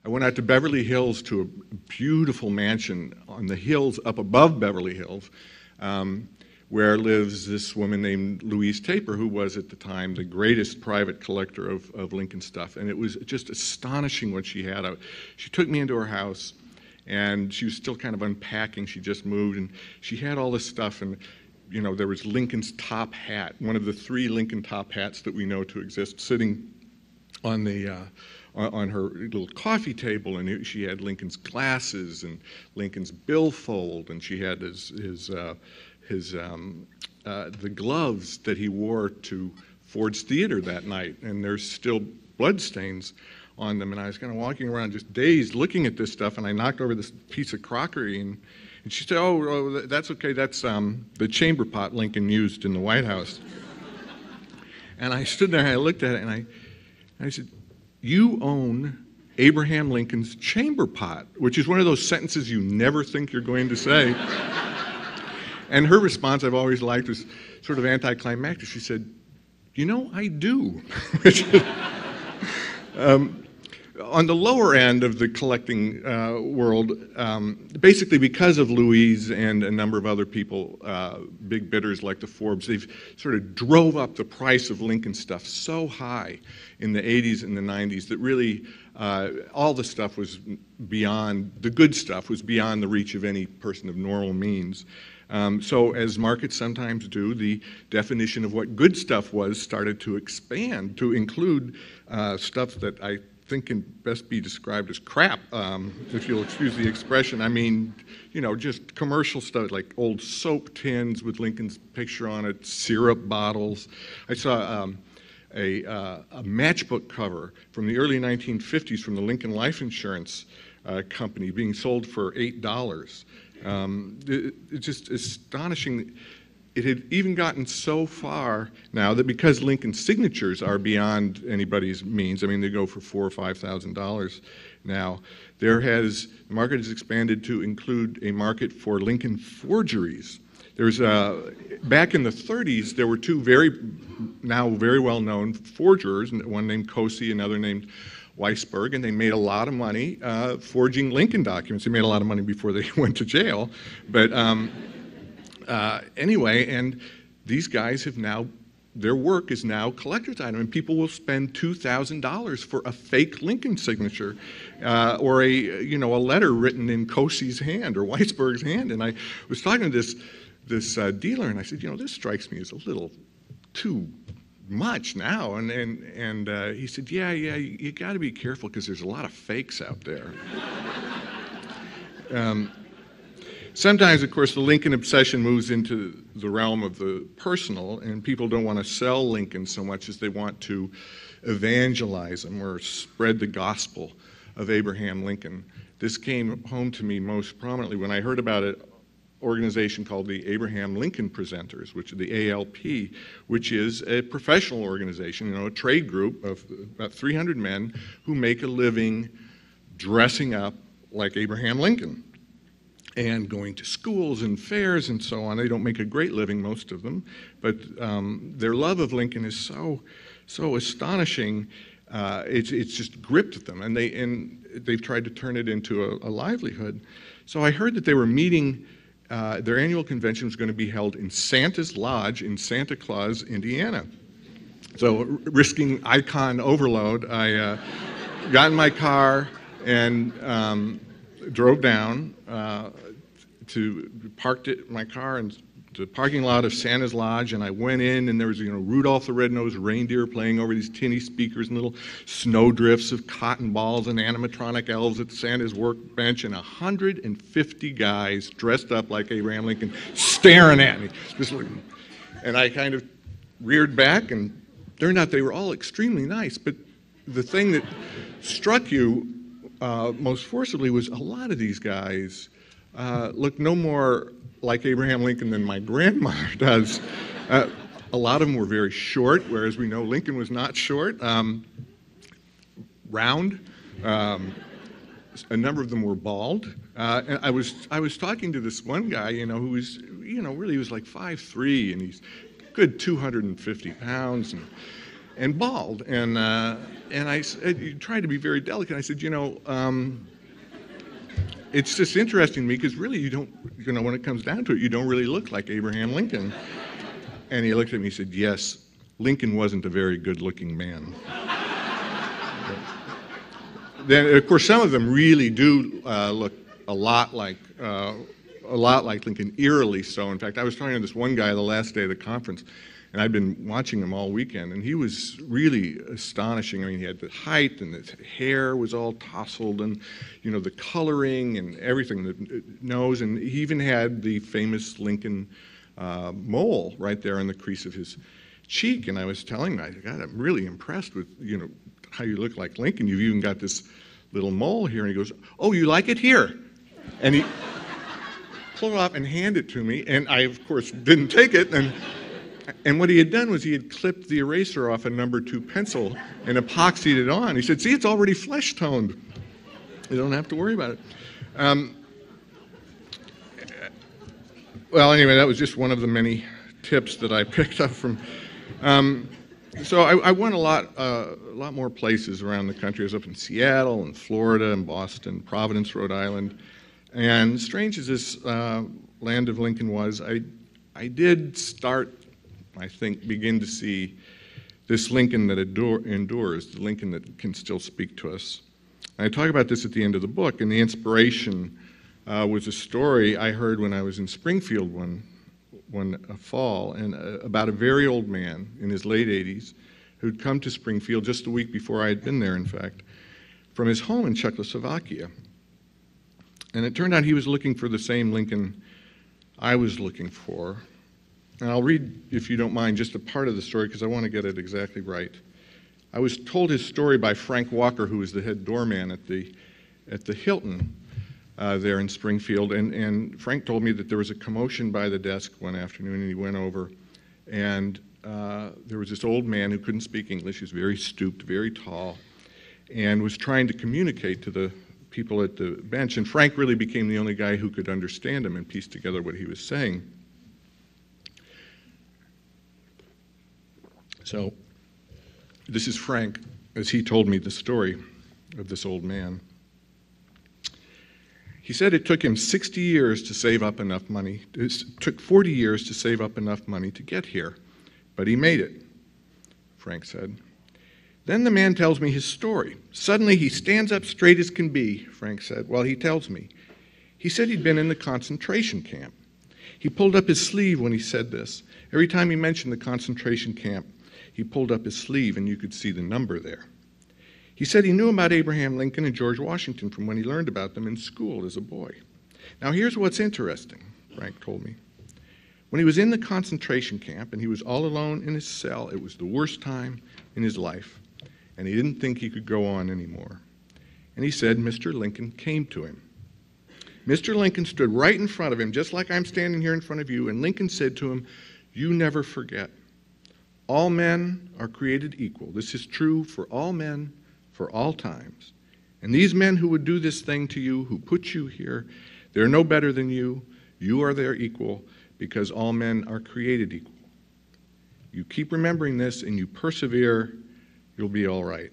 I went out to Beverly Hills to a beautiful mansion on the hills up above Beverly Hills, where lives this woman named Louise Taper, who was at the time the greatest private collector of Lincoln stuff. And it was just astonishing what she had. She took me into her house, and she was still kind of unpacking. She just moved, and she had all this stuff. And you know, there was Lincoln's top hat, one of the 3 Lincoln top hats that we know to exist, sitting on the on her little coffee table, and she had Lincoln's glasses and Lincoln's billfold, and she had the gloves that he wore to Ford's Theater that night, and there's still bloodstains on them. And I was kind of walking around just dazed looking at this stuff, and I knocked over this piece of crockery, and she said, oh, that's okay, that's the chamber pot Lincoln used in the White House. And I stood there and I looked at it, and I said, you own Abraham Lincoln's chamber pot, which is one of those sentences you never think you're going to say. And her response, I've always liked, was sort of anticlimactic. She said, you know, I do. On the lower end of the collecting world, basically because of Louise and a number of other people, big bidders like the Forbes, they've sort of drove up the price of Lincoln stuff so high in the 80s and the 90s that really all the stuff was beyond, the good stuff was beyond the reach of any person of normal means. So as markets sometimes do, the definition of what good stuff was started to expand to include stuff that I think can best be described as crap, if you'll excuse the expression. I mean, you know, just commercial stuff like old soap tins with Lincoln's picture on it, syrup bottles. I saw a matchbook cover from the early 1950s from the Lincoln Life Insurance Company being sold for $8. It's just astonishing. It had even gotten so far now that because Lincoln's signatures are beyond anybody's means, I mean, they go for $4,000 or $5,000 now, the market has expanded to include a market for Lincoln forgeries. There's back in the 30s, there were 2 now very well-known forgers, one named Cosey, another named Weisberg, and they made a lot of money forging Lincoln documents. They made a lot of money before they went to jail, but anyway, and these guys have now, their work is now collector's item, and people will spend $2,000 for a fake Lincoln signature or a letter written in Cosey's hand or Weisberg's hand. And I was talking to this dealer, and I said, you know, this strikes me as a little too much now. And he said, yeah, you got to be careful because there's a lot of fakes out there. Sometimes, of course, the Lincoln obsession moves into the realm of the personal, and people don't want to sell Lincoln so much as they want to evangelize them or spread the gospel of Abraham Lincoln. This came home to me most prominently when I heard about an organization called the Abraham Lincoln Presenters, which is the ALP, which is a professional organization, a trade group of about 300 men who make a living dressing up like Abraham Lincoln and going to schools and fairs and so on. They don't make a great living, most of them, but their love of Lincoln is so astonishing. It's just gripped them, and they've tried to turn it into a livelihood. So I heard that they were meeting. Their annual convention was going to be held in Santa's Lodge in Santa Claus, Indiana. So, risking icon overload, I got in my car and drove down parked my car in the parking lot of Santa's Lodge, and I went in, and there was Rudolph the Red-Nosed Reindeer playing over these tinny speakers and little snowdrifts of cotton balls and animatronic elves at Santa's workbench, and 150 guys dressed up like Abraham Lincoln staring at me, just looking. And I kind of reared back, and turned out they were all extremely nice. But the thing that struck you most forcibly was a lot of these guys look no more like Abraham Lincoln than my grandmother does. A lot of them were very short, whereas we know Lincoln was not short. round. A number of them were bald. And I was talking to this one guy, who was, really was like 5'3", and he's good 250 pounds and bald. And I tried to be very delicate. I said, it's just interesting to me because really you don't, when it comes down to it, you don't really look like Abraham Lincoln. And he looked at me and said, yes, Lincoln wasn't a very good-looking man. Then, of course, some of them really do look a lot like Lincoln, eerily so. In fact, I was talking to this one guy the last day of the conference, and I'd been watching him all weekend, and he was really astonishing. I mean, he had the height, and his hair was all tousled, and the coloring and everything, the nose, and he even had the famous Lincoln mole right there in the crease of his cheek. And I was telling him, God, I'm really impressed with how you look like Lincoln. You've even got this little mole here. And he goes, oh, you like it? Here. And he pulled it off and handed it to me. And I, of course, didn't take it. And what he had done was he had clipped the eraser off a number 2 pencil and epoxied it on. He said, see, it's already flesh-toned. You don't have to worry about it. Well, anyway, that was just one of the many tips that I picked up from. So I went a lot more places around the country. I was up in Seattle and Florida and Boston, Providence, Rhode Island. And strange as this land of Lincoln was, I did start, I think, begin to see this Lincoln that endures, the Lincoln that can still speak to us. And I talk about this at the end of the book, and the inspiration was a story I heard when I was in Springfield one fall, and about a very old man in his late 80s who'd come to Springfield just a week before I had been there, in fact, from his home in Czechoslovakia. And it turned out he was looking for the same Lincoln I was looking for. And I'll read, if you don't mind, just a part of the story because I want to get it exactly right. I was told his story by Frank Walker, who was the head doorman at the Hilton there in Springfield, and Frank told me that there was a commotion by the desk one afternoon, and he went over, and there was this old man who couldn't speak English. He was very stooped, very tall, and was trying to communicate to the people at the bench, and Frank really became the only guy who could understand him and piece together what he was saying. So this is Frank, as he told me the story of this old man. He said it took him 60 years to save up enough money. It took 40 years to save up enough money to get here, but he made it, Frank said. Then the man tells me his story. Suddenly he stands up straight as can be, Frank said, while he tells me. He said he'd been in the concentration camp. He pulled up his sleeve when he said this. Every time he mentioned the concentration camp, he pulled up his sleeve and you could see the number there. He said he knew about Abraham Lincoln and George Washington from when he learned about them in school as a boy. Now here's what's interesting, Frank told me. When he was in the concentration camp and he was all alone in his cell, it was the worst time in his life, and he didn't think he could go on anymore. And he said Mr. Lincoln came to him. Mr. Lincoln stood right in front of him, just like I'm standing here in front of you, and Lincoln said to him, "You never forget. All men are created equal. This is true for all men, for all times. And these men who would do this thing to you, who put you here, they're no better than you. You are their equal because all men are created equal. You keep remembering this and you persevere, you'll be all right."